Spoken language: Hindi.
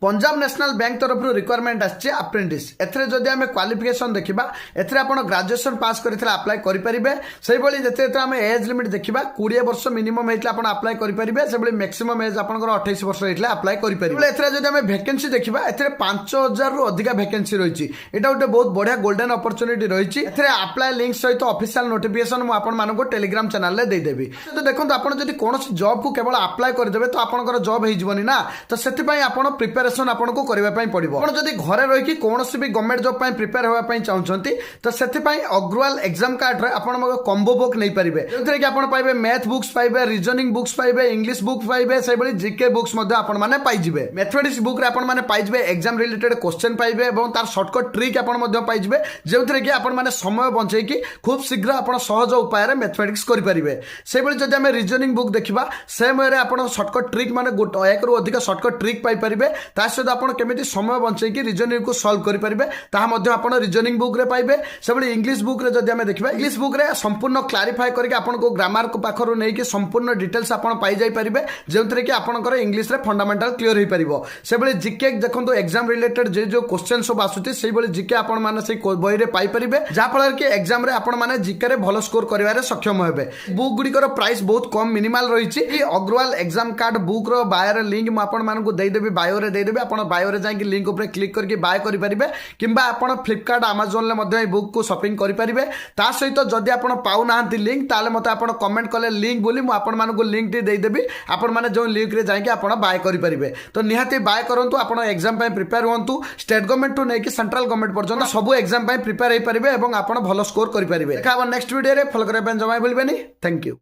पंजाब नेशनल बैंक तरफ रिक्वायरमेंट आछि अप्रेंटिस एथरे जदि आमे क्वालिफिकेशन देखिबा एथरे आपण ग्रेजुएशन पास करथिला अप्लाई करि परिबे सेहि बळी जते आमे एज लिमिट देखिबा 20 वर्ष मिनिमम हेतला आपण अप्लाई करि परिबे से बळी मैक्सिमम एज आपनकर 28 वर्ष हेतला अप्लाई करि परिबे एथरे जदि आमे वैकेंसी देखिबा एथरे 5000 रु अधिक वैकेंसी रहिछि एटा उटे बहुत बढ़िया गोल्डन अपॉर्चुनिटी रहिछि एथरे अप्लाई लिंक सहित ऑफिशियल नोटिफिकेशन मु आपण मानको टेलीग्राम चैनल ले दे देबी तो देखंतु आपण जदि कोनोसी जॉब को केवल अप्लाई कर देबे तो आपनकर जॉब हे जिवनी ना तो सेति पई आपण प्रिपरेशन आपनको करबा पई पड़िबो आपण जदि घरे रहि कि कोनोसी भी गवर्नमेंट जॉब पई प्रिपेयर होबा पई चाहउछंती तो सेति पई अग्रवाल एग्जाम कार्ड रे आपण मग कॉम्बो बुक नै परिबे जेतरे कि आपण पाइबे मैथ बुक्स पाइबे रीजनिंग बुक्स पाइबे इंग्लिश बुक पाइबे से बळी जीके बुक्स मध्ये आपण माने पाइ जिवे मैथमेटिक्स बुक रे आपण माने पाइ जिवे एग्जाम रिलेटेड क्वेश्चन पाइबे एवं तार शॉर्टकट ट्रिक आपण मध्ये पाइ जिवे जेतरे कि आपण माने समय बंचै कि खूब शीघ्र आपण सहज उपाय रे मैथमेटिक्स करि परिबे से बळी जदि हम रीजनिंग बुक देखिबा से रे आपण शॉर्टकट ट्रिक माने एक रु अधिक शॉर्टकट ट्रिक पाइ परिबे ता सहित आपण केमिति समय बंचै कि रीजनिंग को सॉल्व करि परिबे ता मध्ये आपण रीजनिंग बुक रे पाइबे से बळी इंग्लिश बुक रे जदि हम देखिबा इंग्लिश बुक रे संपूर्ण क्लैरिफाई करके आपण को ग्रामर को पाखरु नै कि संपूर्ण डिटेल्स आपण पाइ जाई परिबे जेउतरे कि आपनकर इंग्लिश रे फंडामेंटल क्लियर होई परिबो से बळी जीके देखंतु एग्जाम रिलेटेड जे जो क्वेश्चन सब आसुती सेही बळी जीके आपण माने से बही रे पाइ परिबे जा फल कि एग्जाम रे आपण माने जीके रे भलो स्कोर करिवारे सक्षम हेबे बुक गुडिकर प्राइस बहुत कम मिनिमल रहिछि ई अग्रवाल एग्जाम कार्ड बुक रो बायर लिंक म आपण मानकु देई देबी बायो रे देई देबी आपण बायो रे जाई कि लिंक ऊपर क्लिक करके बाय करि परिबे किंबा आपण फ्लिपकार्ट अमेज़न ले मध्ये ई बुक को शॉपिंग करि परिबे ता सहित जदि आपण पाउ नाहंती लिंक ताले मते आपण कमेंट कले लिंक बोली मु आपण मानकु लिंक टी देई देबी आपण माने जो लिंक रे जाई कि आपण बाय करि परिबे तो निहाती बाय करंतु आपण एग्जाम पय प्रिपेयर होंतु स्टेट गवर्नमेंट टू नै कि सेंट्रल गवर्नमेंट पर्यंत सब एग्जाम पय प्रिपेयर हे परिबे एवं आपण भलो स्कोर करि परिबे देखा नेक्स्ट वीडियो रे फॉलो करे जमाय भूलबेनी थैंक यू।